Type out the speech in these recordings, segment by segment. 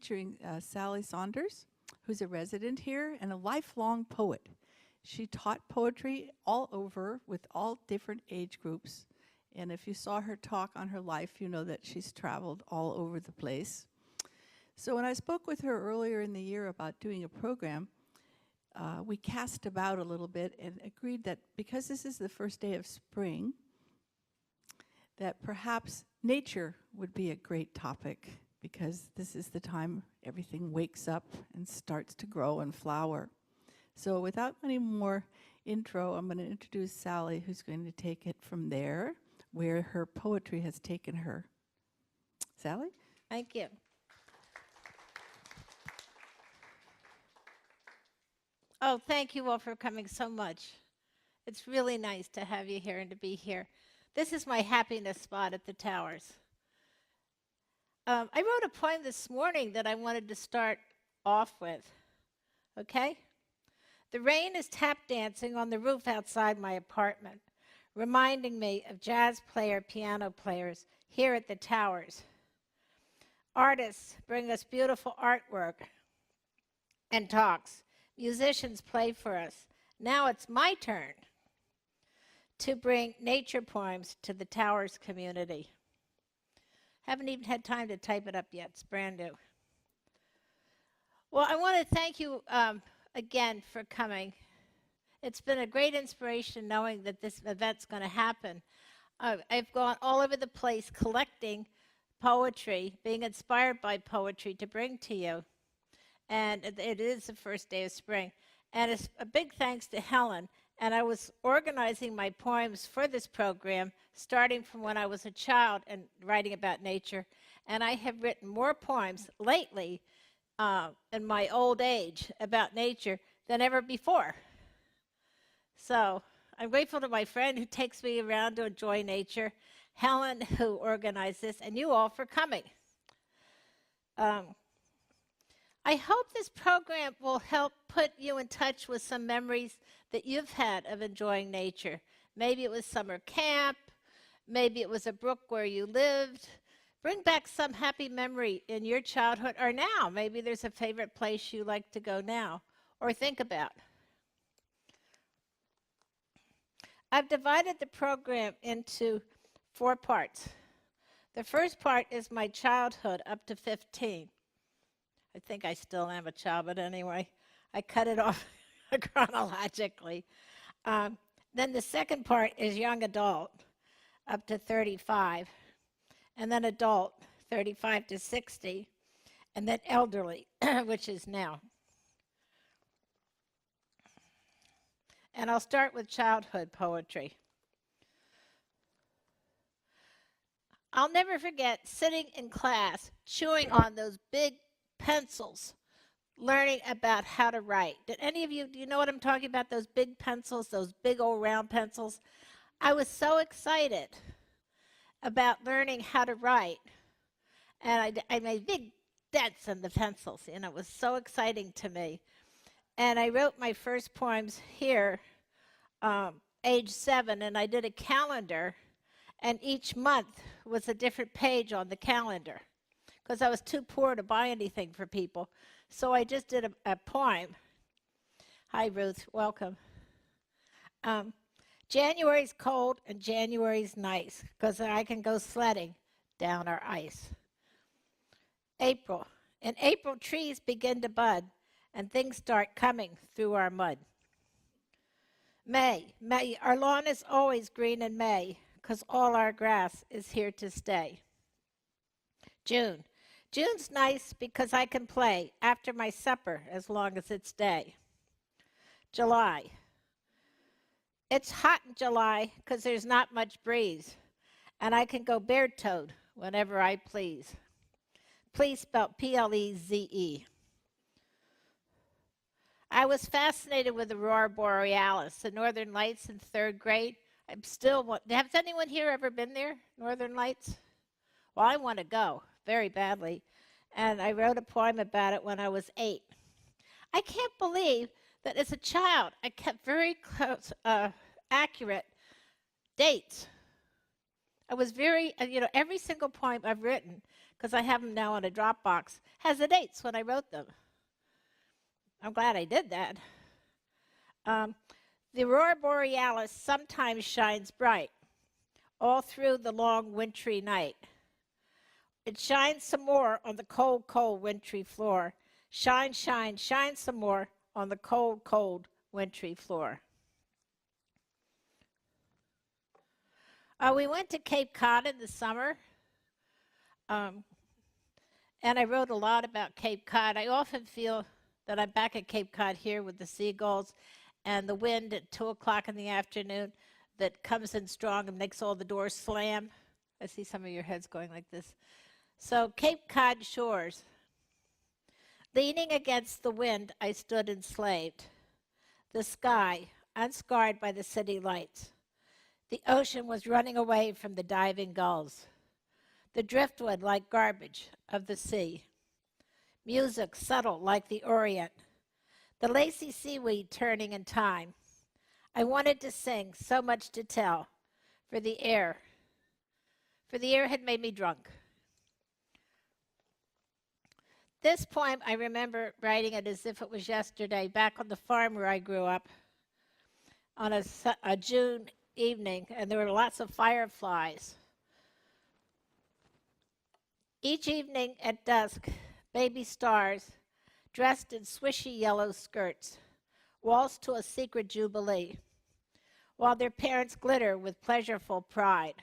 featuring Sally Saunders, who's a resident here and a lifelong poet. She taught poetry all over with all different age groups. And if you saw her talk on her life, you know that she's traveled all over the place. So when I spoke with her earlier in the year about doing a program, we cast about a little bit and agreed that because this is the first day of spring, that perhaps nature would be a great topic, because this is the time everything wakes up and starts to grow and flower. So without any more intro, I'm going to introduce Sally, who's going to take it from there, where her poetry has taken her. Sally? Thank you. Oh, thank you all for coming so much. It's really nice to have you here and to be here. This is my happiness spot at the Towers. I wrote a poem this morning that I wanted to start off with, okay? The rain is tap dancing on the roof outside my apartment, reminding me of jazz player, piano players here at the Towers. Artists bring us beautiful artwork and talks. Musicians play for us. Now it's my turn to bring nature poems to the Towers community. Haven't even had time to type it up yet. It's brand new. Well, I want to thank you again for coming. It's been a great inspiration knowing that this event's going to happen. I've gone all over the place collecting poetry, being inspired by poetry to bring to you. And it is the first day of spring. And it's a big thanks to Helen. And I was organizing my poems for this program, starting from when I was a child and writing about nature. And I have written more poems lately in my old age about nature than ever before. So I'm grateful to my friend who takes me around to enjoy nature, Helen, who organized this, and you all for coming. I hope this program will help put you in touch with some memories that you've had of enjoying nature. Maybe it was summer camp, maybe it was a brook where you lived. Bring back some happy memory in your childhood or now. Maybe there's a favorite place you like to go now or think about. I've divided the program into 4 parts. The first part is my childhood up to 15. I think I still am a child, but anyway, I cut it off chronologically. Then the second part is young adult, up to 35, and then adult, 35 to 60, and then elderly, which is now. And I'll start with childhood poetry. I'll never forget sitting in class, chewing on those big pencils, learning about how to write. Did any of you, do you know what I'm talking about? Those big pencils, those big old round pencils? I was so excited about learning how to write. And I made big dents in the pencils, and it was so exciting to me. And I wrote my first poems here, age 7, and I did a calendar, and each month was a different page on the calendar, because I was too poor to buy anything for people. So I just did a poem. Hi, Ruth. Welcome. January's cold and January's nice, because I can go sledding down our ice. April. In April, trees begin to bud, and things start coming through our mud. May. Our lawn is always green in May, because all our grass is here to stay. June. June's nice because I can play after my supper as long as it's day. July. It's hot in July because there's not much breeze, and I can go bare-toed whenever I please. Please spelled P-L-E-Z-E. I was fascinated with the Aurora Borealis, the Northern Lights in 3rd grade. Has anyone here ever been there, Northern Lights? Well, I want to go very badly, and I wrote a poem about it when I was 8. I can't believe that as a child, I kept very close, accurate dates. I was very, every single poem I've written because I have them now on a Dropbox, has the dates when I wrote them. I'm glad I did that. Um, the aurora borealis sometimes shines bright all through the long wintry night. It shines some more on the cold, cold wintry floor. Shine, shine, shine some more on the cold, cold wintry floor. We went to Cape Cod in the summer, and I wrote a lot about Cape Cod. I often feel that I'm back at Cape Cod here with the seagulls and the wind at 2 o'clock in the afternoon that comes in strong and makes all the doors slam. I see some of your heads going like this. So Cape Cod shores. Leaning against the wind, I stood enslaved. The sky, unscarred by the city lights. The ocean was running away from the diving gulls. The driftwood like garbage of the sea. Music subtle like the Orient. The lacy seaweed turning in time. I wanted to sing, so much to tell, for the air had made me drunk. This poem, I remember writing it as if it was yesterday, back on the farm where I grew up, on a June evening, and there were lots of fireflies. Each evening at dusk, baby stars, dressed in swishy yellow skirts, waltz to a secret jubilee, while their parents glitter with pleasureful pride.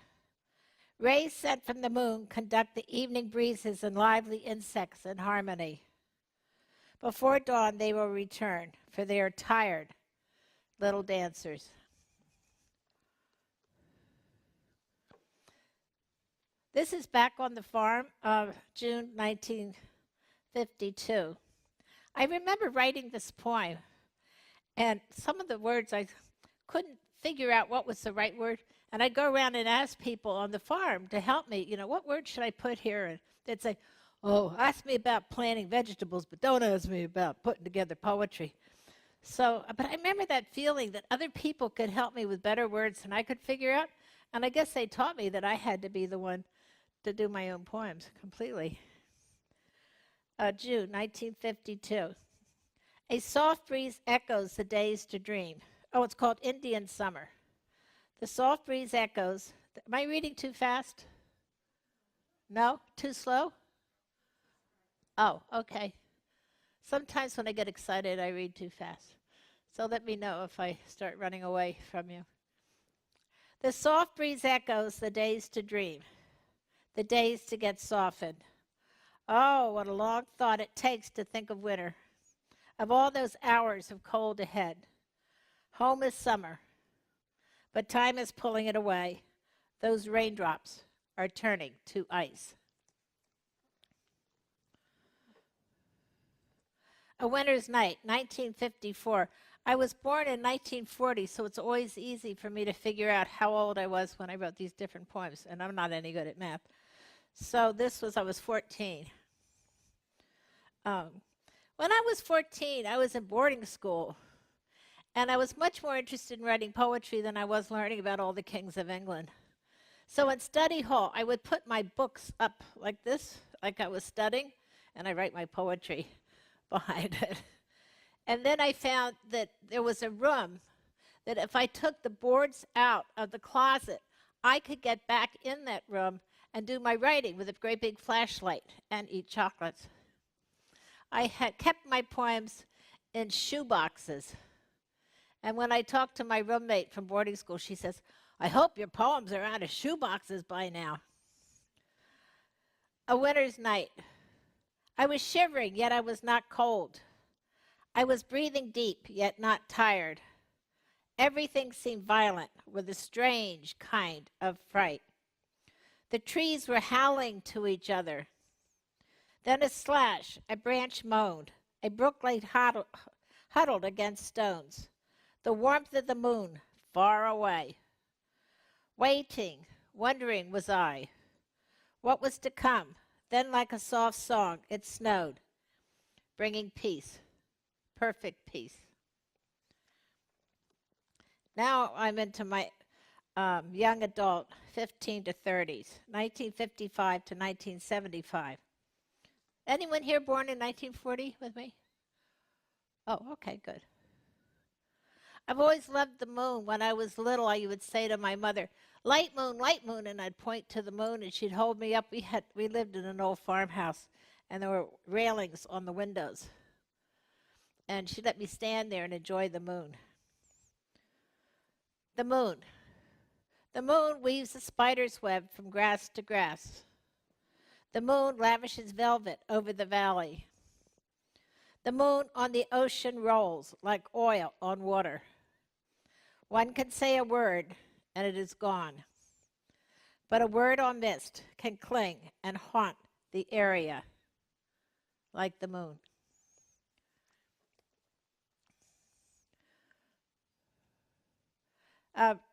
Rays sent from the moon conduct the evening breezes and lively insects in harmony. Before dawn they will return, for they are tired little dancers. This is back on the farm of June 1952. I remember writing this poem, and some of the words I couldn't figure out what was the right word, and I'd go around and ask people on the farm to help me, what word should I put here? And they'd say, oh, ask me about planting vegetables, but don't ask me about putting together poetry. So, but I remember that feeling that other people could help me with better words than I could figure out, and I guess they taught me that I had to be the one to do my own poems completely. June 1952. A soft breeze echoes the days to dream. Oh, it's called Indian Summer. The soft breeze echoes. Am I reading too fast? No? Too slow? Oh, okay. Sometimes when I get excited, I read too fast. So let me know if I start running away from you. The soft breeze echoes the days to dream, the days to get softened. Oh, what a long thought it takes to think of winter, of all those hours of cold ahead. Home is summer, but time is pulling it away. Those raindrops are turning to ice. A Winter's Night, 1954. I was born in 1940, so it's always easy for me to figure out how old I was when I wrote these different poems, and I'm not any good at math. So I was 14. When I was 14, I was in boarding school, and I was much more interested in writing poetry than I was learning about all the kings of England. So in study hall, I would put my books up like this, like I was studying, and I write my poetry behind it. And then I found that there was a room that if I took the boards out of the closet, I could get back in that room and do my writing with a great big flashlight and eat chocolates. I had kept my poems in shoe boxes. And when I talked to my roommate from boarding school, she says, I hope your poems are out of shoe boxes by now. A Winter's Night. I was shivering, yet I was not cold. I was breathing deep, yet not tired. Everything seemed violent with a strange kind of fright. The trees were howling to each other. Then a slash, a branch moaned, a brook lay huddled against stones. The warmth of the moon, far away. Waiting, wondering was I. What was to come? Then like a soft song, it snowed, bringing peace, perfect peace. Now I'm into my young adult, 15 to 30s, 1955 to 1975. Anyone here born in 1940 with me? Oh, okay, good. I've always loved the moon. When I was little, I would say to my mother, light moon, and I'd point to the moon, and she'd hold me up. We lived in an old farmhouse, and there were railings on the windows. And she'd let me stand there and enjoy the moon. The moon. The moon weaves a spider's web from grass to grass. The moon lavishes velvet over the valley. The moon on the ocean rolls like oil on water. One can say a word and it is gone. But a word on mist can cling and haunt the area like the moon.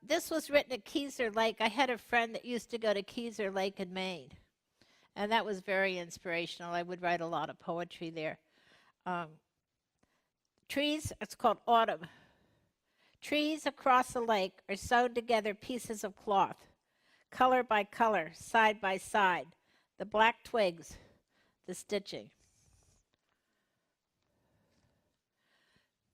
This was written at Keyser Lake. I had a friend that used to go to Keyser Lake in Maine, and that was very inspirational. I would write a lot of poetry there. Trees, it's called autumn. Trees across the lake are sewn together pieces of cloth, color by color, side by side, the black twigs, the stitching.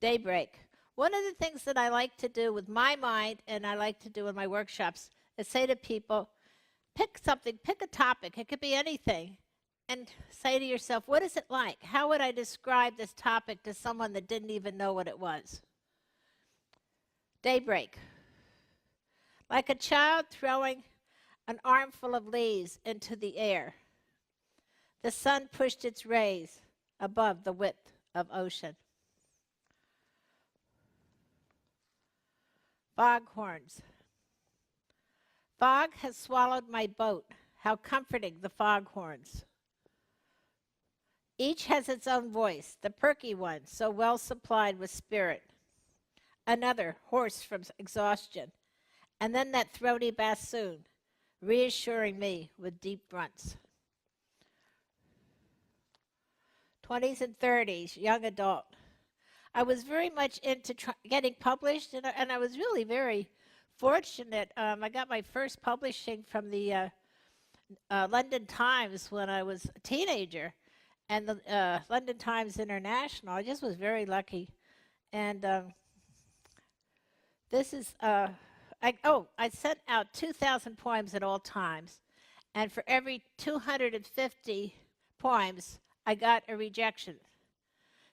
Daybreak. One of the things that I like to do with my mind and I like to do in my workshops is say to people, pick something, pick a topic. It could be anything. And say to yourself, what is it like? How would I describe this topic to someone that didn't even know what it was? Daybreak. Like a child throwing an armful of leaves into the air, the sun pushed its rays above the width of ocean. Foghorns. Fog has swallowed my boat. How comforting the foghorns. Each has its own voice, the perky one, so well supplied with spirit. Another, hoarse from exhaustion. And then that throaty bassoon, reassuring me with deep grunts. 20s and 30s, young adult. I was very much into getting published, and I was really very fortunate. I got my first publishing from the London Times when I was a teenager, and the London Times International. I just was very lucky. And this is, I sent out 2,000 poems at all times, and for every 250 poems, I got a rejection.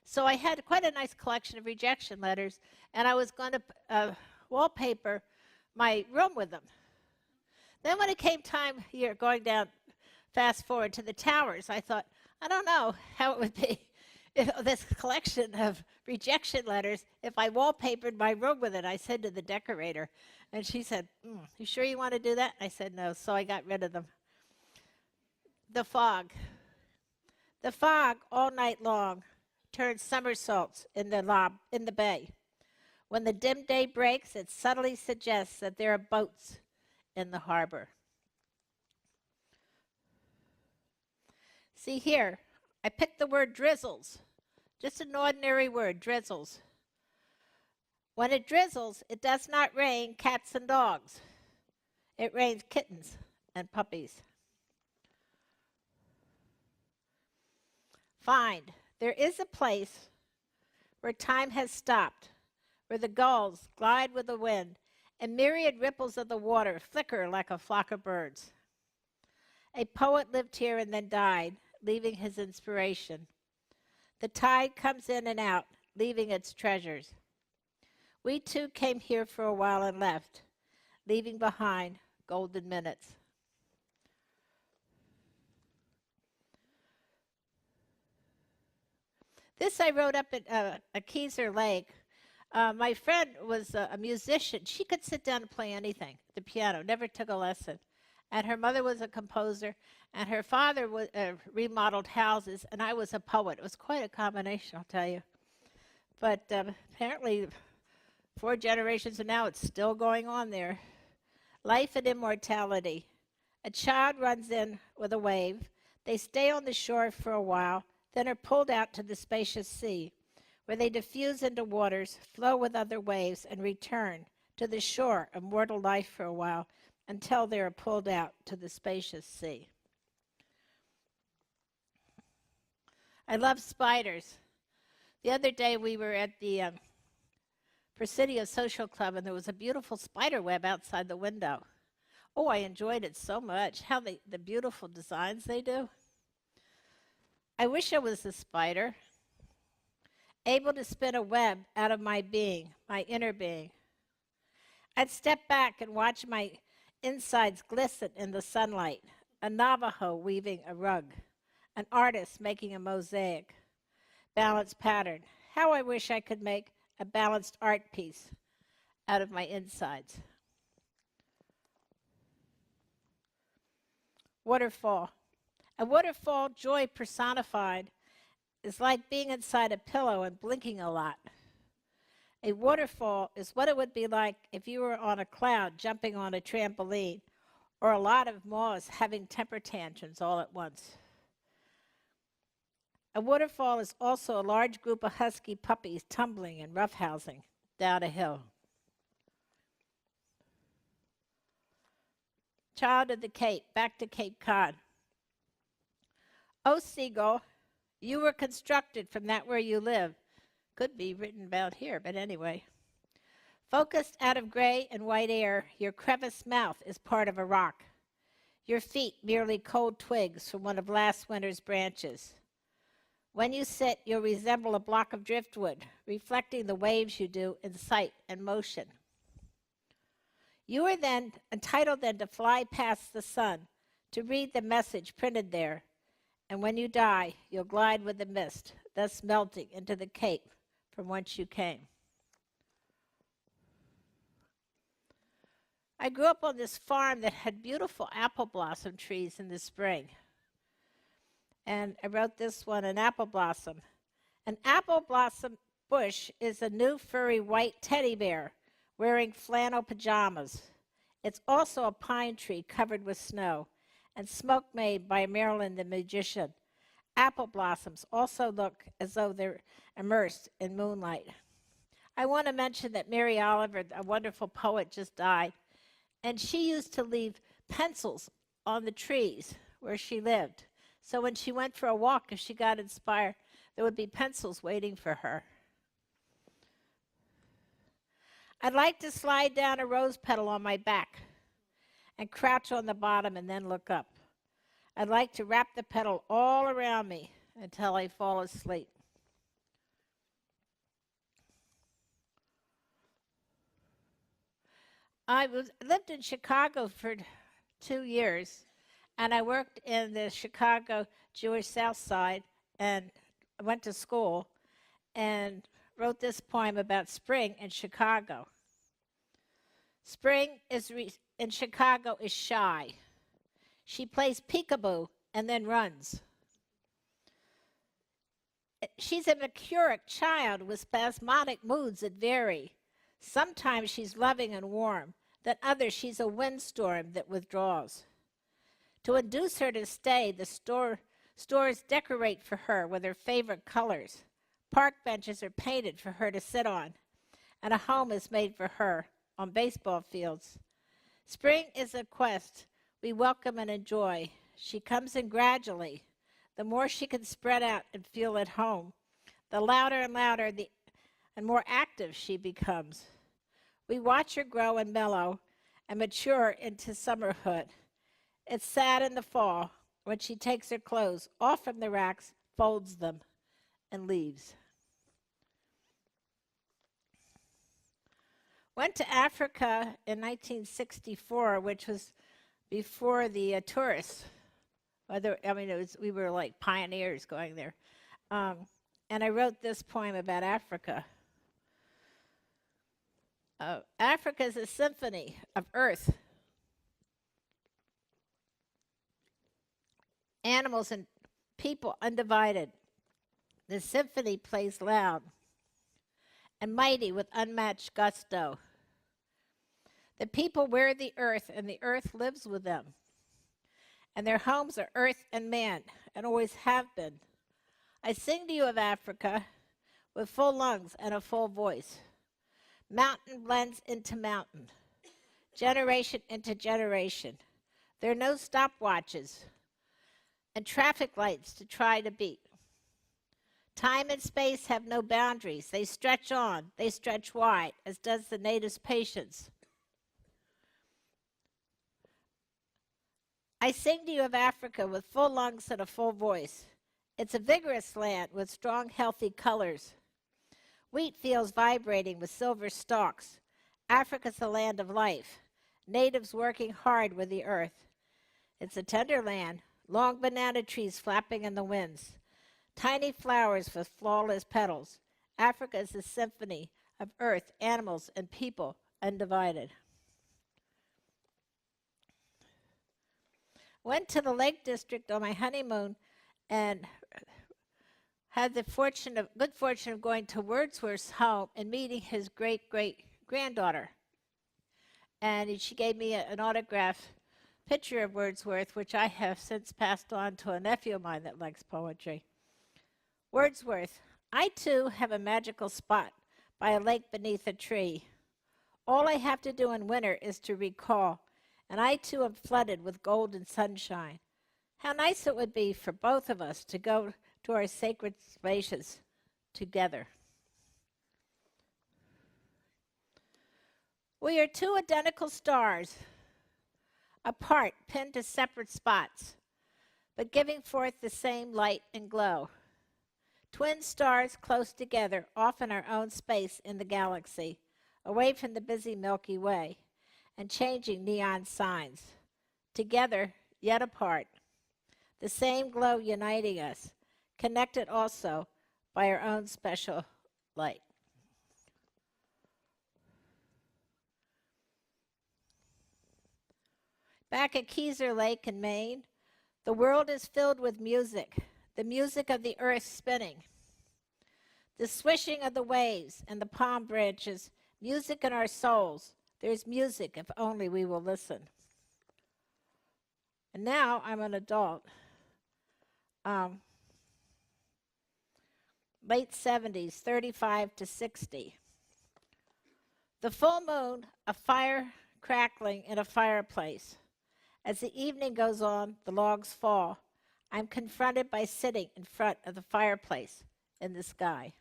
So I had quite a nice collection of rejection letters, and I was going to wallpaper my room with them. Then when it came time here, going down, fast forward to the towers, I thought, I don't know how it would be if this collection of rejection letters if I wallpapered my room with it. I said to the decorator, and she said, you sure you want to do that? I said no, so I got rid of them. The fog. The fog all night long turns somersaults in the bay. When the dim day breaks, it subtly suggests that there are boats in the harbor. See here, I picked the word drizzles, just an ordinary word, drizzles. When it drizzles, it does not rain cats and dogs. It rains kittens and puppies. Find. There is a place where time has stopped, where the gulls glide with the wind, and myriad ripples of the water flicker like a flock of birds. A poet lived here and then died, leaving his inspiration. The tide comes in and out, leaving its treasures. We too came here for a while and left, leaving behind golden minutes. This I wrote up at a Keyser Lake. My friend was a musician. She could sit down and play anything, the piano, never took a lesson. And her mother was a composer, and her father remodeled houses, and I was a poet. It was quite a combination, I'll tell you. But apparently, 4 generations from now, it's still going on there. Life and immortality. A child runs in with a wave. They stay on the shore for a while, then are pulled out to the spacious sea, where they diffuse into waters, flow with other waves, and return to the shore of mortal life for a while until they are pulled out to the spacious sea. I love spiders. The other day we were at the Presidio Social Club, and there was a beautiful spider web outside the window. Oh, I enjoyed it so much, how the beautiful designs they do. I wish I was a spider, able to spin a web out of my being, my inner being. I'd step back and watch my insides glisten in the sunlight, a Navajo weaving a rug, an artist making a mosaic, balanced pattern. How I wish I could make a balanced art piece out of my insides. Waterfall. A waterfall, joy personified, is like being inside a pillow and blinking a lot. A waterfall is what it would be like if you were on a cloud jumping on a trampoline, or a lot of moths having temper tantrums all at once. A waterfall is also a large group of husky puppies tumbling and roughhousing down a hill. Child of the Cape, back to Cape Cod. O seagull, you were constructed from that where you live. Could be written about here, but anyway. Focused out of gray and white air, your creviced mouth is part of a rock. Your feet merely cold twigs from one of last winter's branches. When you sit, you'll resemble a block of driftwood, reflecting the waves you do in sight and motion. You are then entitled to fly past the sun, to read the message printed there, and when you die, you'll glide with the mist, thus melting into the cape from whence you came. I grew up on this farm that had beautiful apple blossom trees in the spring. And I wrote this one, an apple blossom. An apple blossom bush is a new furry white teddy bear wearing flannel pajamas. It's also a pine tree covered with snow and smoke made by Marilyn the magician. Apple blossoms also look as though they're immersed in moonlight. I want to mention that Mary Oliver, a wonderful poet, just died, and she used to leave pencils on the trees where she lived. So when she went for a walk, if she got inspired, there would be pencils waiting for her. I'd like to slide down a rose petal on my back and crouch on the bottom and then look up. I'd like to wrap the petal all around me until I fall asleep. I lived in Chicago for 2 years, and I worked in the Chicago Jewish South Side and went to school and wrote this poem about spring in Chicago. Spring in Chicago is shy. She plays peekaboo and then runs. She's a mercuric child with spasmodic moods that vary. Sometimes she's loving and warm, then others she's a windstorm that withdraws. To induce her to stay, the stores decorate for her with her favorite colors. Park benches are painted for her to sit on, and a home is made for her on baseball fields. Spring is a quest we welcome and enjoy. She comes in gradually. The more she can spread out and feel at home, the louder and louder and more active she becomes. We watch her grow and mellow and mature into summerhood. It's sad in the fall when she takes her clothes off from the racks, folds them, and leaves. Went to Africa in 1964, which was before the tourists. We were like pioneers going there. And I wrote this poem about Africa. Africa is a symphony of earth, animals and people undivided. The symphony plays loud and mighty with unmatched gusto. The people wear the earth, and the earth lives with them. And their homes are earth and man, and always have been. I sing to you of Africa with full lungs and a full voice. Mountain blends into mountain, generation into generation. There are no stopwatches and traffic lights to try to beat. Time and space have no boundaries. They stretch on, they stretch wide, as does the native's patience. I sing to you of Africa with full lungs and a full voice. It's a vigorous land with strong, healthy colors. Wheat fields vibrating with silver stalks. Africa's the land of life. Natives working hard with the earth. It's a tender land, long banana trees flapping in the winds. Tiny flowers with flawless petals. Africa is a symphony of earth, animals, and people, undivided. Went to the Lake District on my honeymoon and had the good fortune of going to Wordsworth's home and meeting his great-great-granddaughter. And she gave me an autographed picture of Wordsworth, which I have since passed on to a nephew of mine that likes poetry. Wordsworth, I too have a magical spot by a lake beneath a tree. All I have to do in winter is to recall, and I too am flooded with golden sunshine. How nice it would be for both of us to go to our sacred spaces together. We are two identical stars, apart, pinned to separate spots, but giving forth the same light and glow. Twin stars close together, off in our own space in the galaxy, away from the busy Milky Way, and changing neon signs. Together, yet apart. The same glow uniting us, connected also by our own special light. Back at Keyser Lake in Maine, the world is filled with music, the music of the earth spinning. The swishing of the waves and the palm branches, music in our souls. There's music if only we will listen. And now I'm an adult. Late 70s, 35 to 60. The full moon, a fire crackling in a fireplace. As the evening goes on, the logs fall. I'm confronted by sitting in front of the fireplace in the sky.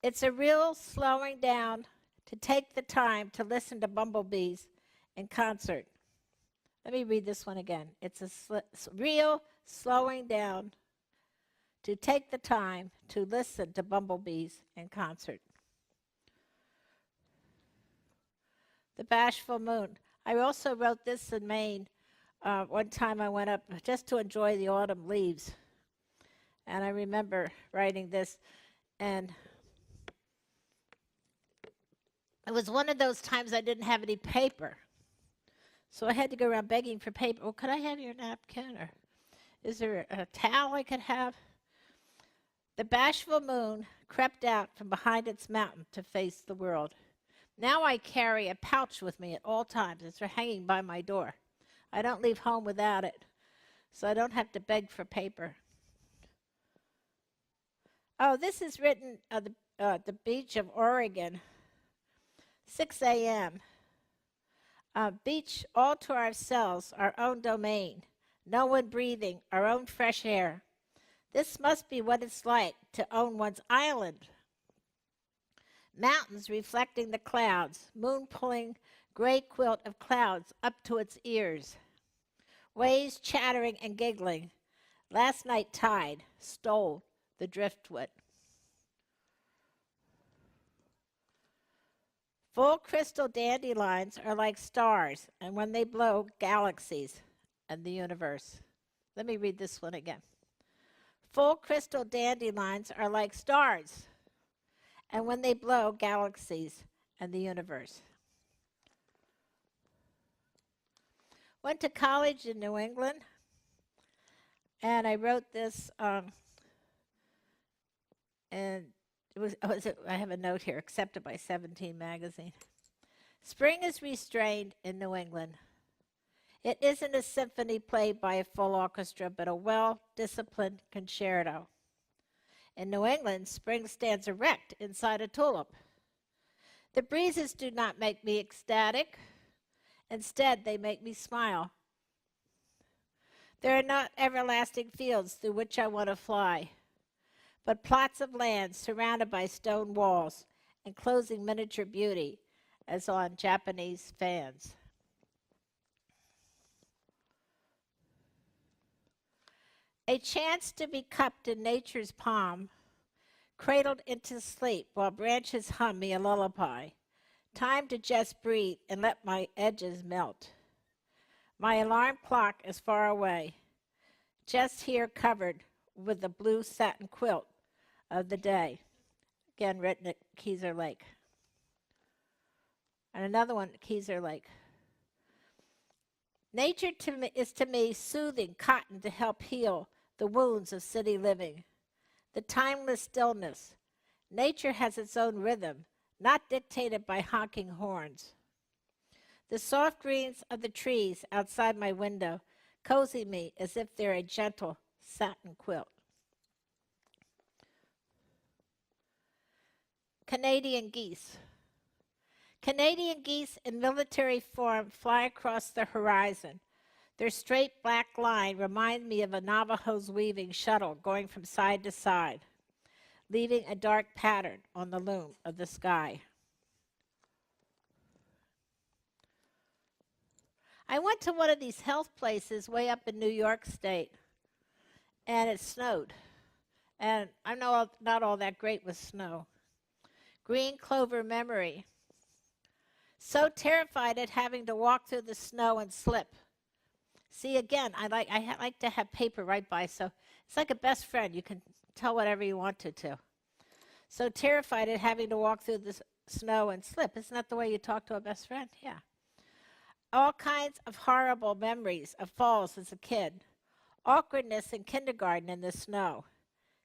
It's a real slowing down to take the time to listen to bumblebees in concert. Let me read this one again. It's a real slowing down to take the time to listen to bumblebees in concert. The Bashful Moon. I also wrote this in Maine. One time I went up just to enjoy the autumn leaves. And I remember writing this. And it was one of those times I didn't have any paper. So I had to go around begging for paper. Well, could I have your napkin? Or is there a towel I could have? The bashful moon crept out from behind its mountain to face the world. Now I carry a pouch with me at all times. It's hanging by my door. I don't leave home without it, so I don't have to beg for paper. Oh, this is written at the beach of Oregon, 6 a.m. Beach all to ourselves, our own domain. No one breathing, our own fresh air. This must be what it's like to own one's island. Mountains reflecting the clouds, moon pulling gray quilt of clouds up to its ears. Waves chattering and giggling. Last night tide stole the driftwood. Full crystal dandelions are like stars, and when they blow, galaxies and the universe. Let me read this one again. Full crystal dandelions are like stars, and when they blow, galaxies and the universe. Went to college in New England, and I wrote this, and I have a note here, accepted by 17 magazine. Spring is restrained in New England. It isn't a symphony played by a full orchestra, but a well-disciplined concerto. In New England, spring stands erect inside a tulip. The breezes do not make me ecstatic. Instead, they make me smile. There are not everlasting fields through which I want to fly, but plots of land surrounded by stone walls, enclosing miniature beauty, as on Japanese fans. A chance to be cupped in nature's palm, cradled into sleep while branches hum me a lullaby. Time to just breathe and let my edges melt. My alarm clock is far away, just here covered with the blue satin quilt of the day. Again, written at Keyser Lake. And another one at Keyser Lake. Nature is to me soothing cotton to help heal the wounds of city living. The timeless stillness. Nature has its own rhythm, not dictated by honking horns. The soft greens of the trees outside my window cozy me as if they're a gentle satin quilt. Canadian geese. Canadian geese in military form fly across the horizon. Their straight black line reminds me of a Navajo's weaving shuttle going from side to side, leaving a dark pattern on the loom of the sky. I went to one of these health places way up in New York State, and it snowed. And I'm not all that great with snow. Green clover memory. So terrified at having to walk through the snow and slip. See, again, I like to have paper right by, so it's like a best friend. You can tell whatever you want to. So terrified at having to walk through the snow and slip. Isn't that the way you talk to a best friend? Yeah. All kinds of horrible memories of falls as a kid. Awkwardness in kindergarten in the snow.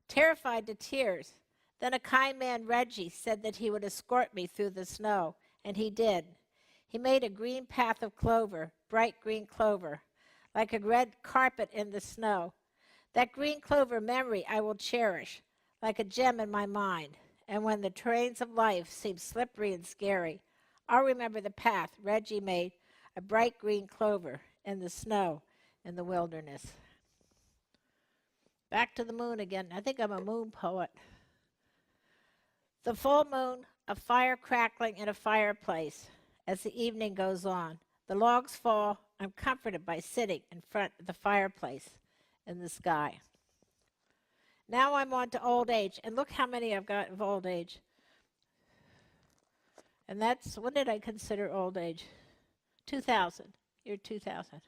Terrified to tears. Then a kind man, Reggie, said that he would escort me through the snow, and he did. He made a green path of clover, bright green clover, like a red carpet in the snow. That green clover memory I will cherish, like a gem in my mind. And when the trains of life seem slippery and scary, I'll remember the path Reggie made, a bright green clover in the snow in the wilderness. Back to the moon again. I think I'm a moon poet. The full moon, a fire crackling in a fireplace as the evening goes on. The logs fall. I'm comforted by sitting in front of the fireplace in the sky. Now I'm on to old age, and look how many I've got of old age. And that's, what did I consider old age? 2000, year 2000.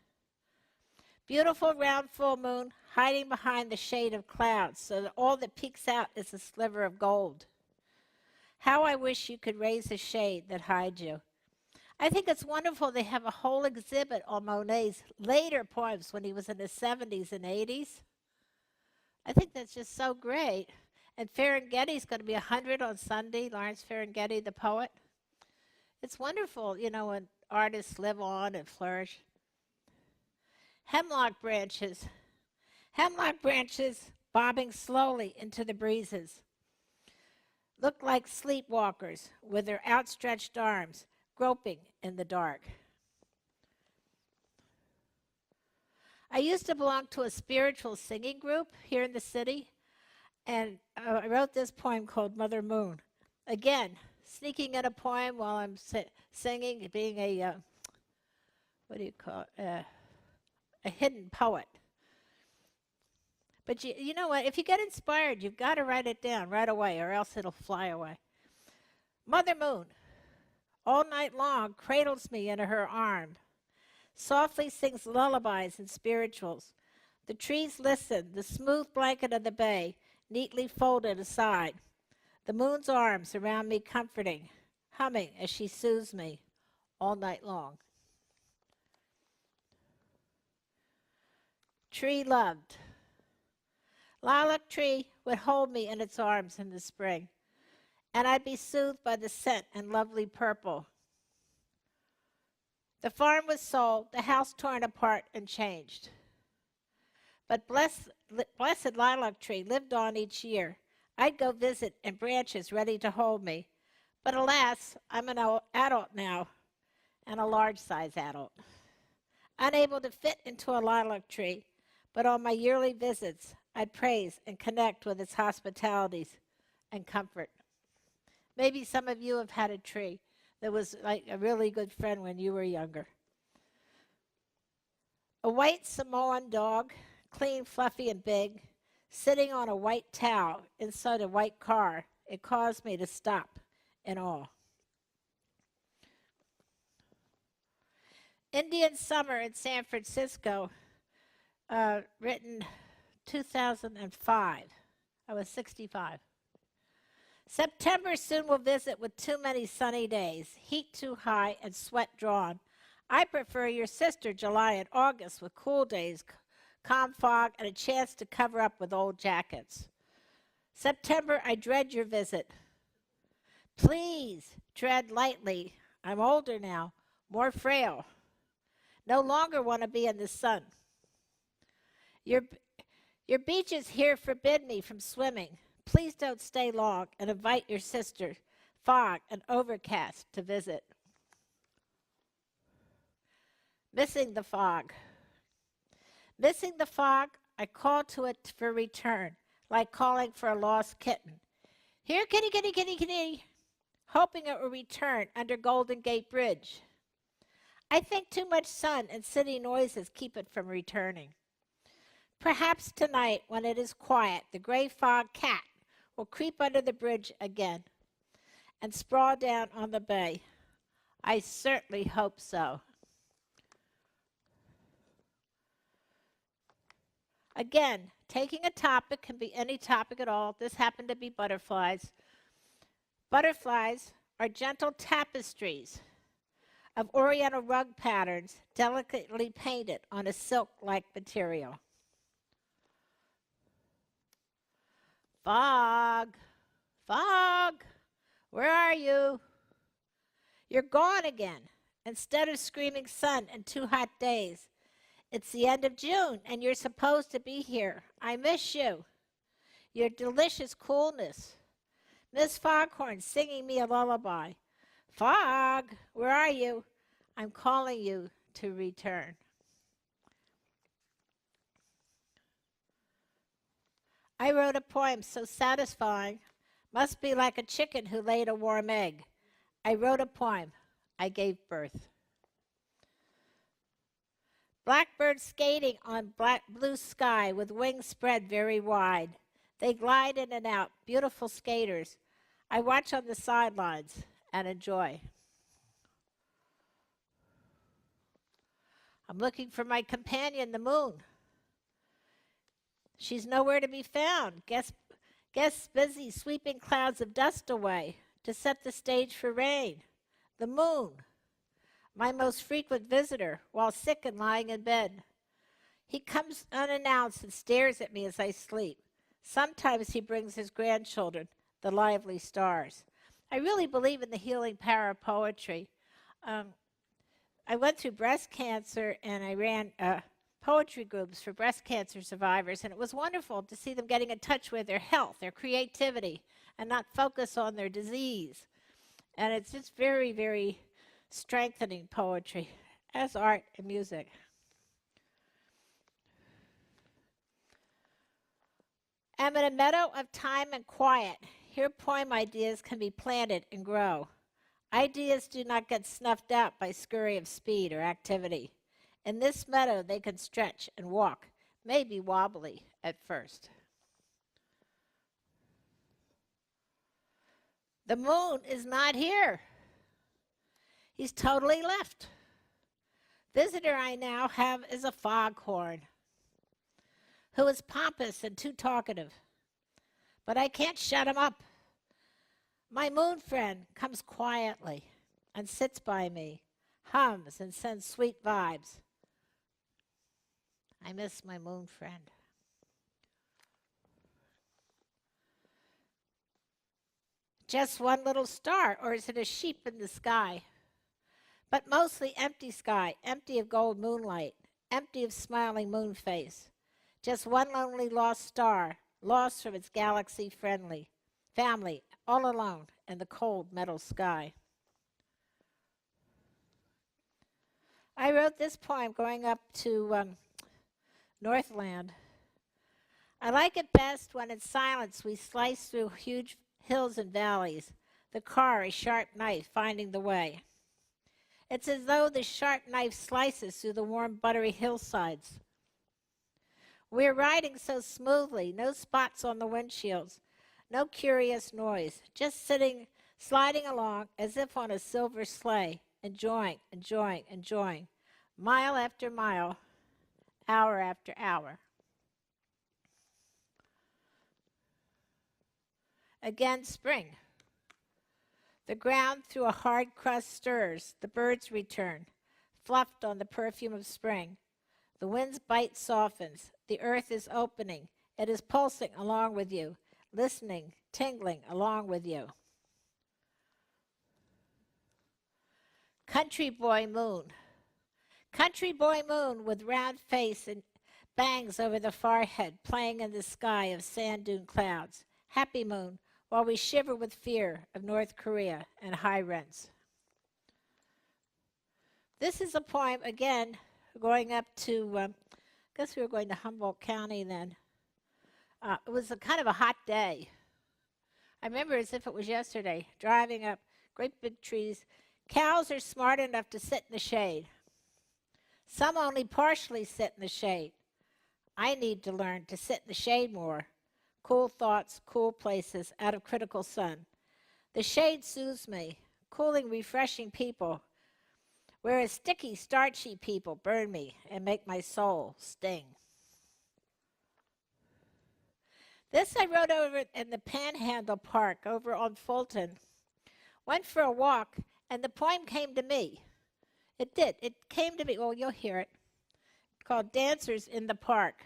Beautiful round full moon hiding behind the shade of clouds so that all that peeks out is a sliver of gold. How I wish you could raise the shade that hides you. I think it's wonderful they have a whole exhibit on Monet's later poems when he was in his 70s and 80s. I think that's just so great. And Ferenghetti's going to be 100 on Sunday, Lawrence Ferenghetti, the poet. It's wonderful, when artists live on and flourish. Hemlock branches bobbing slowly into the breezes, look like sleepwalkers with their outstretched arms groping in the dark. I used to belong to a spiritual singing group here in the city, and I wrote this poem called Mother Moon. Again, sneaking in a poem while I'm singing, being a hidden poet. But you know what? If you get inspired, you've got to write it down right away, or else it'll fly away. Mother Moon, all night long, cradles me into her arm, softly sings lullabies and spirituals. The trees listen, the smooth blanket of the bay, neatly folded aside. The moon's arms around me comforting, humming as she soothes me all night long. Tree loved. Lilac tree would hold me in its arms in the spring, and I'd be soothed by the scent and lovely purple. The farm was sold, the house torn apart and changed. But blessed lilac tree lived on each year. I'd go visit in branches ready to hold me. But alas, I'm an adult now, and a large-size adult, unable to fit into a lilac tree. But on my yearly visits, I'd praise and connect with its hospitalities and comfort. Maybe some of you have had a tree that was like a really good friend when you were younger. A white Samoan dog, clean, fluffy, and big, sitting on a white towel inside a white car, it caused me to stop in awe. Indian Summer in San Francisco, written 2005. I was 65. September soon will visit with too many sunny days, heat too high and sweat drawn. I prefer your sister July and August with cool days, calm fog, and a chance to cover up with old jackets. September, I dread your visit. Please tread lightly. I'm older now, more frail. No longer want to be in the sun. Your beaches here forbid me from swimming. Please don't stay long and invite your sister, fog and overcast, to visit. Missing the fog. Missing the fog, I call to it for return, like calling for a lost kitten. Here, kitty, kitty, kitty, kitty, hoping it will return under Golden Gate Bridge. I think too much sun and city noises keep it from returning. Perhaps tonight, when it is quiet, the gray fog cat will creep under the bridge again and sprawl down on the bay. I certainly hope so. Again, taking a topic can be any topic at all. This happened to be butterflies. Butterflies are gentle tapestries of oriental rug patterns delicately painted on a silk-like material. Fog, fog, where are you? You're gone again. Instead of screaming sun and 2 hot days, it's the end of June and you're supposed to be here. I miss you. Your delicious coolness. Miss Foghorn singing me a lullaby. Fog, where are you? I'm calling you to return. I wrote a poem so satisfying, must be like a chicken who laid a warm egg. I wrote a poem. I gave birth. Blackbirds skating on blue sky with wings spread very wide. They glide in and out, beautiful skaters. I watch on the sidelines and enjoy. I'm looking for my companion, the moon. She's nowhere to be found. Guess busy sweeping clouds of dust away to set the stage for rain. The moon, my most frequent visitor, while sick and lying in bed. He comes unannounced and stares at me as I sleep. Sometimes he brings his grandchildren, the lively stars. I really believe in the healing power of poetry. I went through breast cancer and I ran poetry groups for breast cancer survivors, and it was wonderful to see them getting in touch with their health, their creativity, and not focus on their disease. And it's just very, very strengthening, poetry, as art and music. I'm in a meadow of time and quiet. Here poem ideas can be planted and grow. Ideas do not get snuffed out by scurry of speed or activity. In this meadow, they can stretch and walk, maybe wobbly at first. The moon is not here. He's totally left. Visitor I now have is a foghorn who is pompous and too talkative. But I can't shut him up. My moon friend comes quietly and sits by me, hums and sends sweet vibes. I miss my moon friend. Just one little star, or is it a sheep in the sky? But mostly empty sky, empty of gold moonlight, empty of smiling moon face. Just one lonely lost star, lost from its galaxy-friendly family, all alone in the cold metal sky. I wrote this poem going up to Northland. I like it best when in silence we slice through huge hills and valleys, the car a sharp knife finding the way. It's as though the sharp knife slices through the warm, buttery hillsides. We're riding so smoothly, no spots on the windshields, no curious noise, just sliding along as if on a silver sleigh, enjoying, enjoying, enjoying, mile after mile, hour after hour. Again, spring. The ground through a hard crust stirs, the birds return, fluffed on the perfume of spring. The wind's bite softens, the earth is opening, it is pulsing along with you, listening, tingling along with you. Country boy moon. Country boy moon with round face and bangs over the forehead, playing in the sky of sand dune clouds. Happy moon, while we shiver with fear of North Korea and high rents. This is a poem, again, going up to, I guess we were going to Humboldt County then. It was a kind of a hot day. I remember as if it was yesterday, driving up great big trees. Cows are smart enough to sit in the shade. Some only partially sit in the shade. I need to learn to sit in the shade more. Cool thoughts, cool places, out of critical sun. The shade soothes me, cooling, refreshing people, whereas sticky, starchy people burn me and make my soul sting. This I wrote over in the Panhandle Park over on Fulton. Went for a walk, and the poem came to me. It did. It came to me. Well, you'll hear it. Called Dancers in the Park.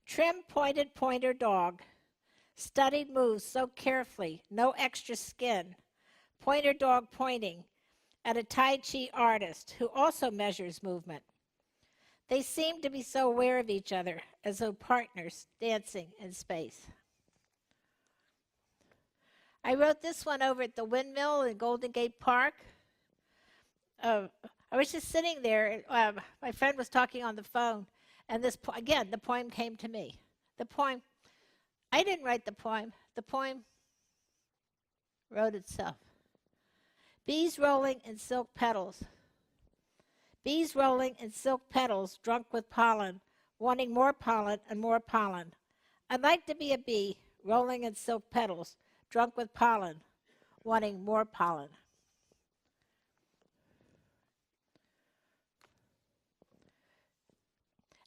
Trim, pointed pointer dog. Studied moves so carefully, no extra skin. Pointer dog pointing at a Tai Chi artist who also measures movement. They seem to be so aware of each other, as though partners dancing in space. I wrote this one over at the windmill in Golden Gate Park. I was just sitting there. My friend was talking on the phone, and again, the poem came to me. The poem, I didn't write the poem. The poem wrote itself. Bees rolling in silk petals. Bees rolling in silk petals, drunk with pollen, wanting more pollen and more pollen. I'd like to be a bee, rolling in silk petals, drunk with pollen, wanting more pollen.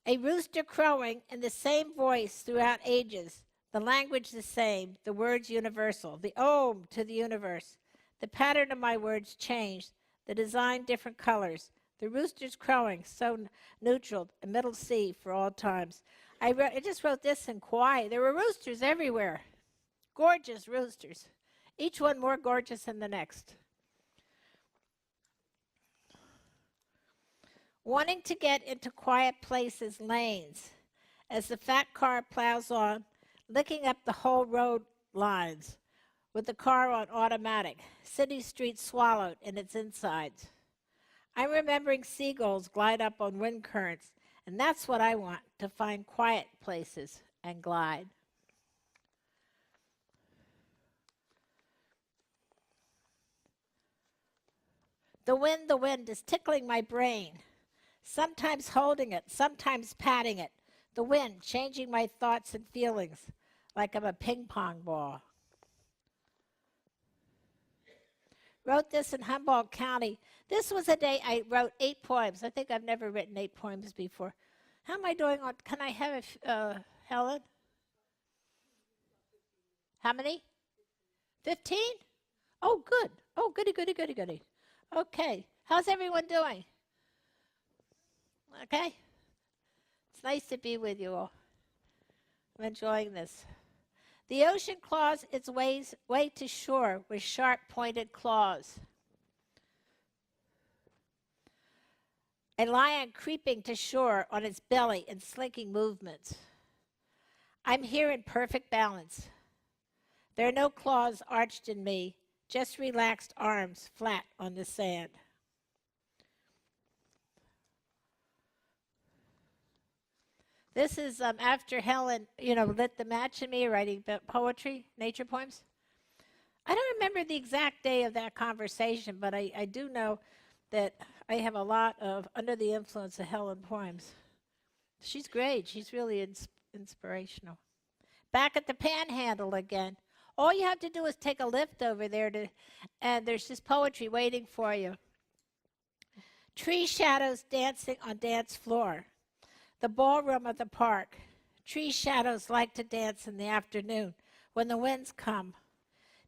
A rooster crowing in the same voice throughout ages, the language the same, the words universal, the Om to the universe. The pattern of my words changed, the design different colors. The rooster's crowing, so neutral, a middle C for all times. I just wrote this in quiet. There were roosters everywhere, gorgeous roosters, each one more gorgeous than the next. Wanting to get into quiet places, lanes, as the fat car plows on, licking up the whole road lines, with the car on automatic, city streets swallowed in its insides. I'm remembering seagulls glide up on wind currents, and that's what I want, to find quiet places and glide. The wind is tickling my brain, sometimes holding it, sometimes patting it. The wind changing my thoughts and feelings like I'm a ping pong ball. Wrote this in Humboldt County. This was a day I wrote 8 poems. I think I've never written 8 poems before. How am I doing on, can I have Helen? How many? 15? Oh, good. Oh, goody, goody, goody, goody. Okay. How's everyone doing? Okay. It's nice to be with you all. I'm enjoying this. The ocean claws its way to shore with sharp pointed claws. A lion creeping to shore on its belly in slinking movements. I'm here in perfect balance. There are no claws arched in me, just relaxed arms flat on the sand. This is after Helen, lit the match in me, writing poetry, nature poems. I don't remember the exact day of that conversation, but I do know that I have a lot of Under the Influence of Helen poems. She's great. She's really inspirational. Back at the Panhandle again. All you have to do is take a lift over there, and there's just poetry waiting for you. Tree shadows dancing on dance floor. The ballroom of the park. Tree shadows like to dance in the afternoon when the winds come.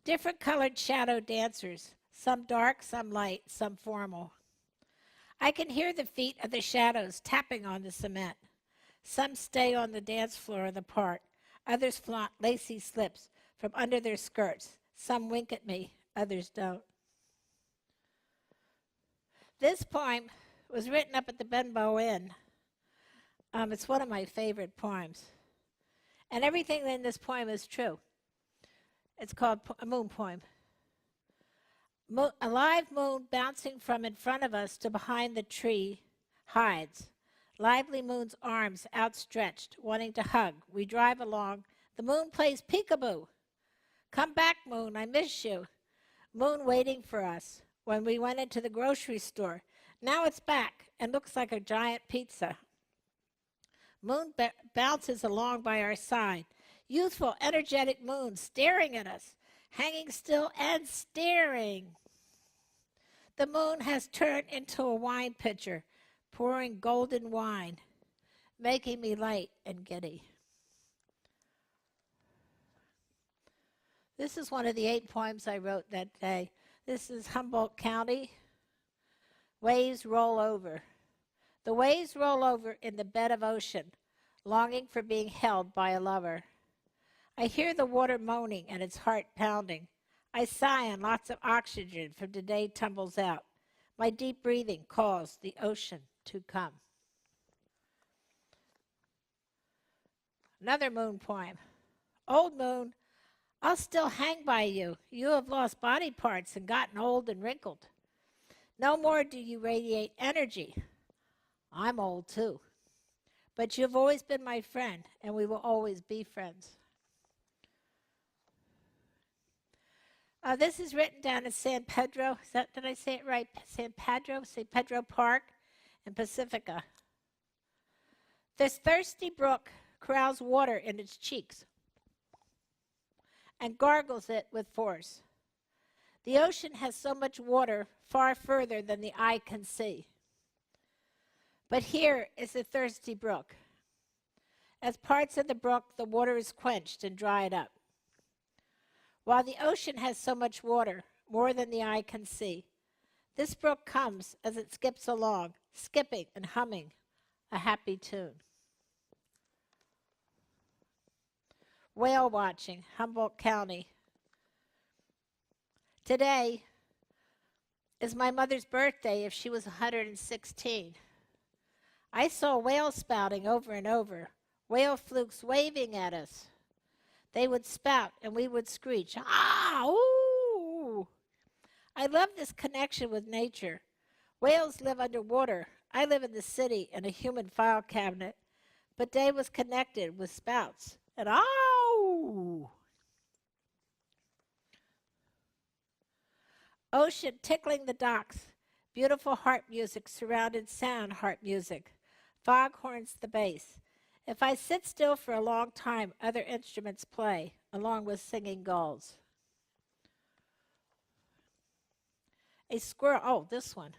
Different colored shadow dancers, some dark, some light, some formal. I can hear the feet of the shadows tapping on the cement. Some stay on the dance floor of the park. Others flaunt lacy slips from under their skirts. Some wink at me, others don't. This poem was written up at the Benbow Inn. It's one of my favorite poems. And everything in this poem is true. It's called a moon poem. A live moon bouncing from in front of us to behind the tree hides. Lively moon's arms outstretched, wanting to hug. We drive along. The moon plays peekaboo. Come back, moon, I miss you. Moon waiting for us when we went into the grocery store. Now it's back and looks like a giant pizza. Moon bounces along by our side. Youthful, energetic moon staring at us, hanging still and staring. The moon has turned into a wine pitcher, pouring golden wine, making me light and giddy. This is one of the 8 poems I wrote that day. This is Humboldt County. Waves roll over. The waves roll over in the bed of ocean, longing for being held by a lover. I hear the water moaning and its heart pounding. I sigh and lots of oxygen from today tumbles out. My deep breathing calls the ocean to come. Another moon poem. Old moon, I'll still hang by you. You have lost body parts and gotten old and wrinkled. No more do you radiate energy. I'm old too. But you've always been my friend, and we will always be friends. This is written down in San Pedro. Did I say it right? San Pedro Park in Pacifica. This thirsty brook corrals water in its cheeks and gargles it with force. The ocean has so much water far further than the eye can see. But here is the thirsty brook. As parts of the brook, the water is quenched and dried up. While the ocean has so much water, more than the eye can see, this brook comes as it skips along, skipping and humming a happy tune. Whale watching, Humboldt County. Today is my mother's birthday if she was 116. I saw whales spouting over and over, whale flukes waving at us. They would spout and we would screech, ah, ooh. I love this connection with nature. Whales live underwater. I live in the city in a human file cabinet, but they was connected with spouts and ow. Ocean tickling the docks, beautiful harp music, surrounded sound harp music, foghorns the bass. If I sit still for a long time, other instruments play, along with singing gulls. A squirrel, oh, this one.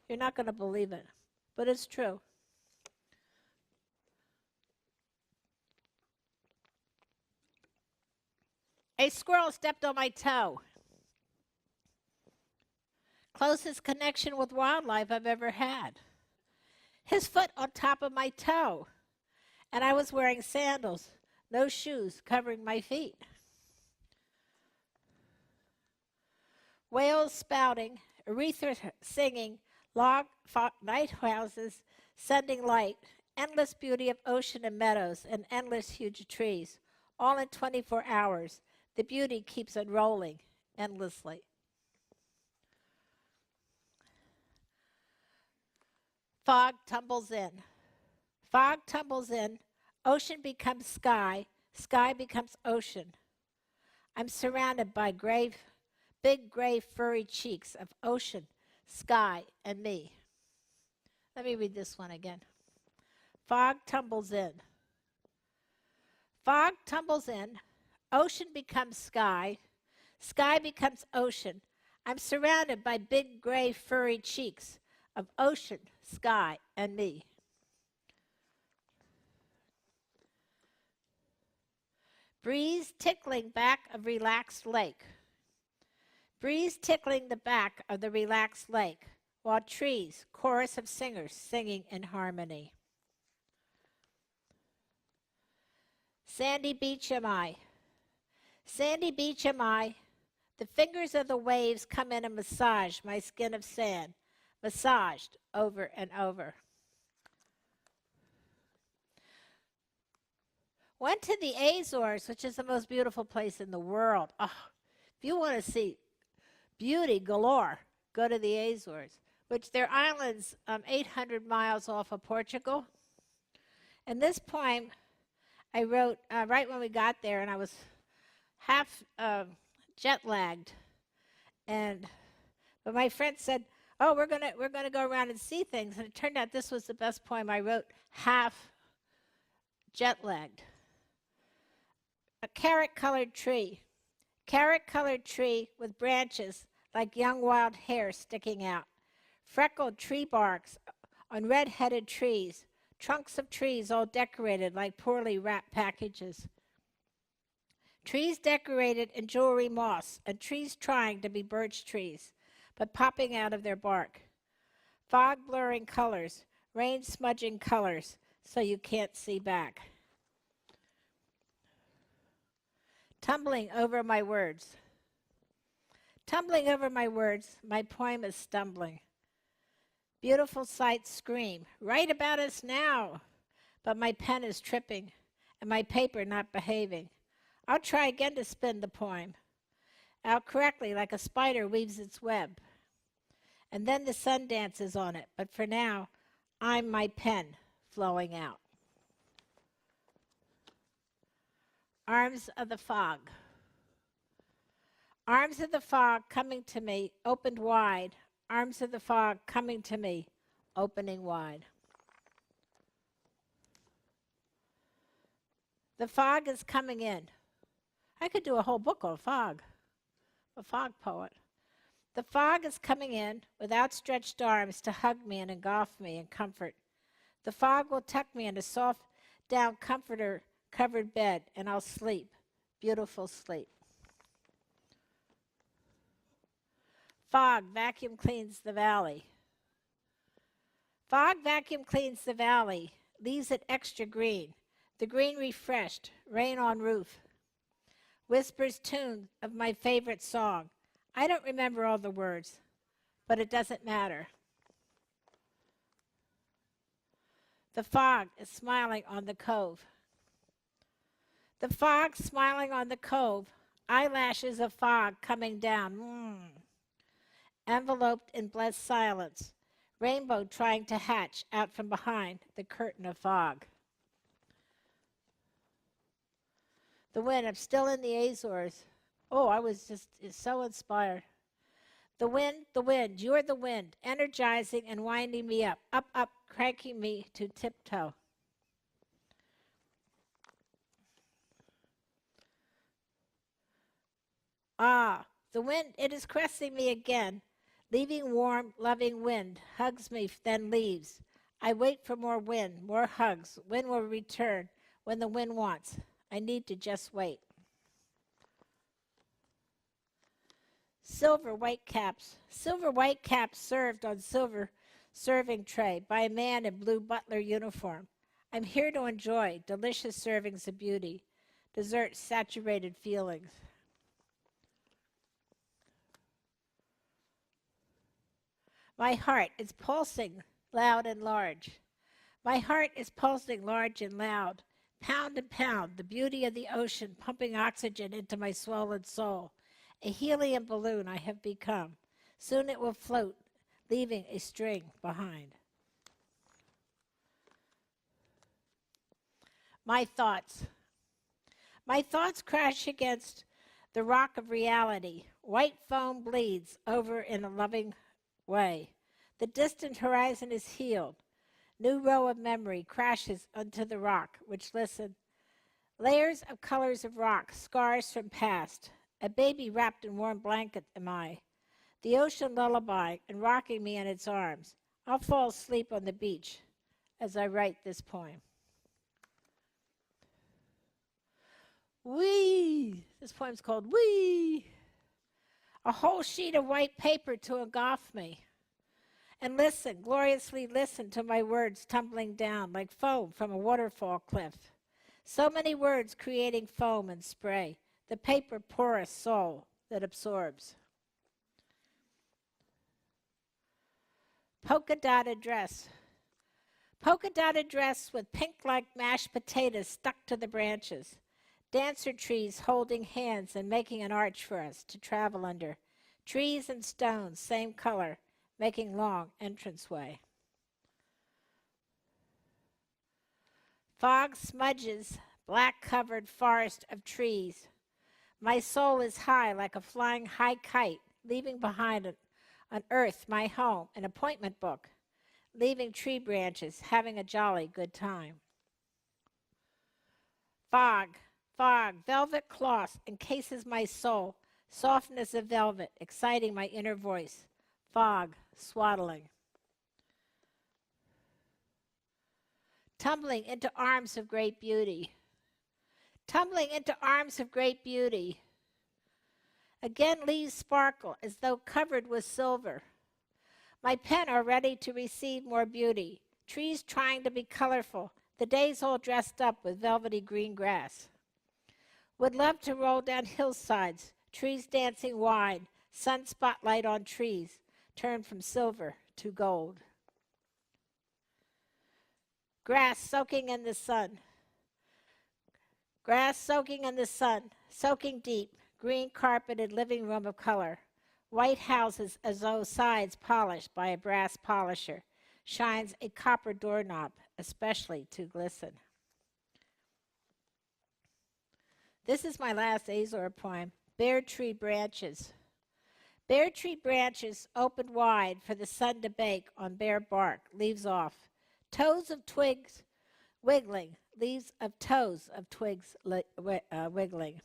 You're not going to believe it, but it's true. A squirrel stepped on my toe. Closest connection with wildlife I've ever had. His foot on top of my toe. And I was wearing sandals, no shoes covering my feet. Whales spouting, urethra singing, log night houses sending light, endless beauty of ocean and meadows and endless huge trees, all in 24 hours. The beauty keeps unrolling endlessly. Fog tumbles in. Fog tumbles in. Ocean becomes sky. Sky becomes ocean. I'm surrounded by big gray furry cheeks of ocean, sky, and me. Let me read this one again. Fog tumbles in. Fog tumbles in. Ocean becomes sky. Sky becomes ocean. I'm surrounded by big gray furry cheeks of ocean, sky, and me. Breeze tickling back of relaxed lake. Breeze tickling the back of the relaxed lake, while trees, chorus of singers singing in harmony. Sandy beach am I. Sandy beach am I. The fingers of the waves come in and massage my skin of sand, massaged over and over. Went to the Azores, which is the most beautiful place in the world. Oh, if you want to see beauty galore, go to the Azores, which they're islands 800 miles off of Portugal. And this poem I wrote right when we got there, and I was half jet lagged. But my friend said, "Oh, we're gonna go around and see things," and it turned out this was the best poem I wrote, half jet lagged. A carrot-colored tree with branches like young wild hair sticking out, freckled tree barks on red-headed trees, trunks of trees all decorated like poorly wrapped packages. Trees decorated in jewelry moss, and trees trying to be birch trees, but popping out of their bark. Fog blurring colors, rain smudging colors, so you can't see back. Tumbling over my words. Tumbling over my words, my poem is stumbling. Beautiful sights scream, write about us now. But my pen is tripping, and my paper not behaving. I'll try again to spin the poem out correctly like a spider weaves its web. And then the sun dances on it, but for now, I'm my pen flowing out. Arms of the fog. Arms of the fog coming to me, opened wide. Arms of the fog coming to me, opening wide. The fog is coming in. I could do a whole book on fog. A fog poet. The fog is coming in with outstretched arms to hug me and engulf me in comfort. The fog will tuck me in a soft down comforter-covered bed, and I'll sleep. Beautiful sleep. Fog vacuum cleans the valley. Fog vacuum cleans the valley, leaves it extra green. The green refreshed, rain on roof. Whispers tune of my favorite song. I don't remember all the words, but it doesn't matter. The fog is smiling on the cove. The fog smiling on the cove, eyelashes of fog coming down. Enveloped in blessed silence, rainbow trying to hatch out from behind the curtain of fog. The wind, I'm still in the Azores. Oh, I was just so inspired. The wind, you're the wind, energizing and winding me up, cranking me to tiptoe. Ah, the wind, it is caressing me again, leaving warm, loving wind, hugs me, then leaves. I wait for more wind, more hugs. Wind will return when the wind wants. I need to just wait. Silver white caps served on silver serving tray by a man in blue butler uniform. I'm here to enjoy delicious servings of beauty, dessert saturated feelings. My heart is pulsing loud and large. My heart is pulsing large and loud. Pound and pound, the beauty of the ocean pumping oxygen into my swollen soul. A helium balloon I have become. Soon it will float, leaving a string behind. My thoughts. My thoughts crash against the rock of reality. White foam bleeds over in a loving way. The distant horizon is healed. New row of memory crashes onto the rock, which listen. Layers of colors of rock, scars from past. A baby wrapped in warm blanket am I. The ocean lullaby and rocking me in its arms. I'll fall asleep on the beach as I write this poem. Wee! This poem's called Wee! A whole sheet of white paper to engulf me. And listen, gloriously listen to my words tumbling down like foam from a waterfall cliff. So many words creating foam and spray, the paper porous soul that absorbs. Polka dotted dress. Polka dotted dress with pink like mashed potatoes stuck to the branches. Dancer trees holding hands and making an arch for us to travel under. Trees and stones, same color, making long entranceway. Fog smudges, black-covered forest of trees. My soul is high like a flying high kite, leaving behind on earth my home, an appointment book, leaving tree branches, having a jolly good time. Fog, fog, velvet cloth encases my soul, softness of velvet, exciting my inner voice. Fog, swaddling. Tumbling into arms of great beauty. Tumbling into arms of great beauty. Again leaves sparkle as though covered with silver. My pen are ready to receive more beauty. Trees trying to be colorful. The days all dressed up with velvety green grass. Would love to roll down hillsides. Trees dancing wide. Sun spotlight on trees. Turn from silver to gold. Grass soaking in the sun. Grass soaking in the sun, soaking deep, green carpeted living room of color. White houses as though sides polished by a brass polisher. Shines a copper doorknob, especially to glisten. This is my last Azor poem, Bare Tree Branches. Bare tree branches opened wide for the sun to bake on bare bark, leaves off. Toes of twigs wiggling, leaves of toes of twigs wiggling.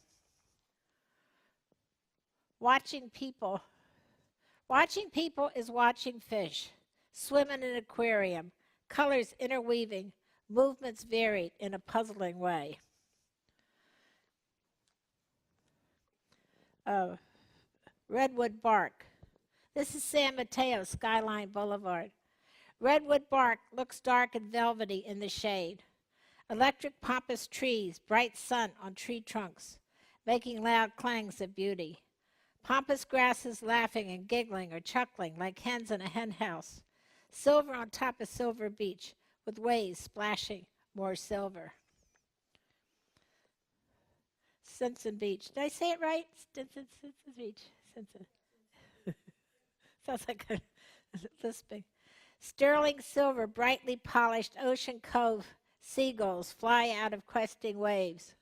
Watching people. Watching people is watching fish, swim in an aquarium, colors interweaving, movements varied in a puzzling way. Redwood bark. This is San Mateo, Skyline Boulevard. Redwood bark looks dark and velvety in the shade. Electric pompous trees, bright sun on tree trunks, making loud clangs of beauty. Pompous grasses laughing and giggling or chuckling like hens in a hen house. Silver on top of silver beach, with waves splashing more silver. Stinson Beach. Did I say it right? Stinson Beach. Stinson. Sounds like I'm lisping. Sterling silver, brightly polished ocean cove. Seagulls fly out of questing waves.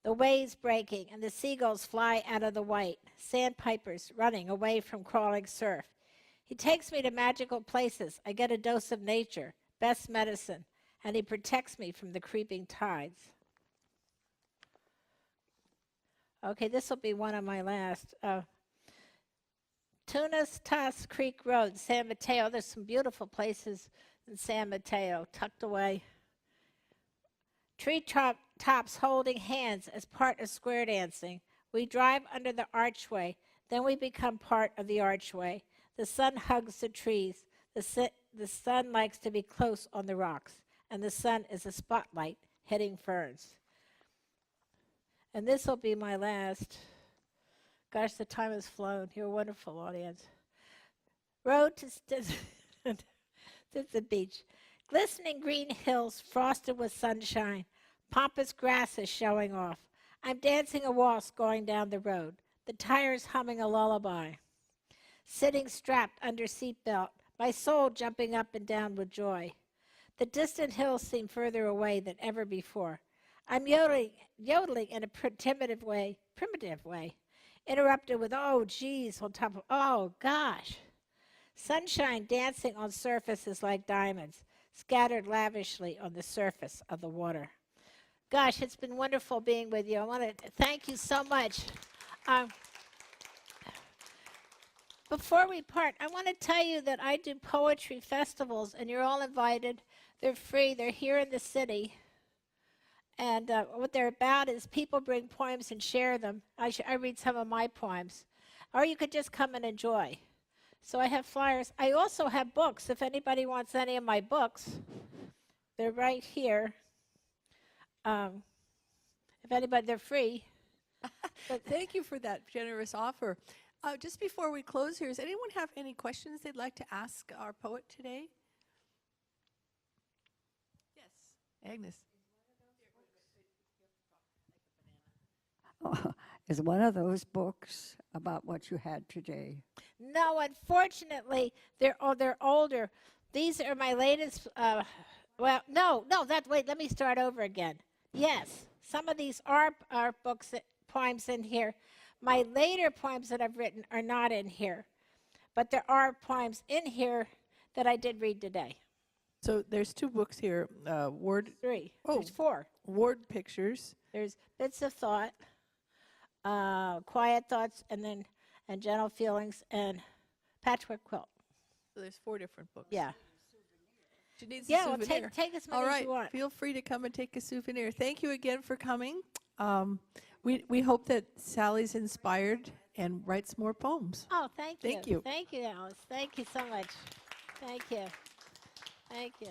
The waves breaking and the seagulls fly out of the white. Sandpipers running away from crawling surf. He takes me to magical places. I get a dose of nature, best medicine, and he protects me from the creeping tides. Okay, this will be one of my last. Tunas Creek Road, San Mateo. There's some beautiful places in San Mateo, tucked away. Tree tops holding hands as part of square dancing. We drive under the archway, then we become part of the archway. The sun hugs the trees. The sun likes to be close on the rocks, and the sun is a spotlight hitting ferns. And this will be my last. Gosh, the time has flown. You're a wonderful audience. Road to Stinson Beach. Glistening green hills frosted with sunshine, pompous grasses showing off. I'm dancing a waltz going down the road, the tires humming a lullaby. Sitting strapped under seatbelt, my soul jumping up and down with joy. The distant hills seem further away than ever before. I'm yodeling in a primitive way, interrupted with, oh, geez, on top of, oh, gosh. Sunshine dancing on surfaces like diamonds, scattered lavishly on the surface of the water. Gosh, it's been wonderful being with you. I want to thank you so much. Before we part, I want to tell you that I do poetry festivals, and you're all invited. They're free. They're here in the city. And what they're about is people bring poems and share them. I read some of my poems. Or you could just come and enjoy. So I have flyers. I also have books. If anybody wants any of my books, they're right here. If anybody, they're free. But thank you for that generous offer. Just before we close here, does anyone have any questions they'd like to ask our poet today? Yes, Agnes. Is one of those books about what you had today? No, unfortunately, they're older. These are my latest. Wait, let me start over again. Yes, some of these are books, poems in here. My later poems that I've written are not in here, but there are poems in here that I did read today. So there's 2 books here. Word. 3. Oh. There's 4. Word pictures. There's Bits of Thought, Quiet Thoughts, and Gentle Feelings, and Patchwork Quilt. So there's 4 different books. Yeah. She needs a Yeah, well, souvenir. take as many All as right, you want. feel free to come and take a souvenir. Thank you again for coming. We hope that Sally's inspired and writes more poems. Oh, thank you. Thank you. Thank you, Alice. Thank you so much. Thank you. Thank you.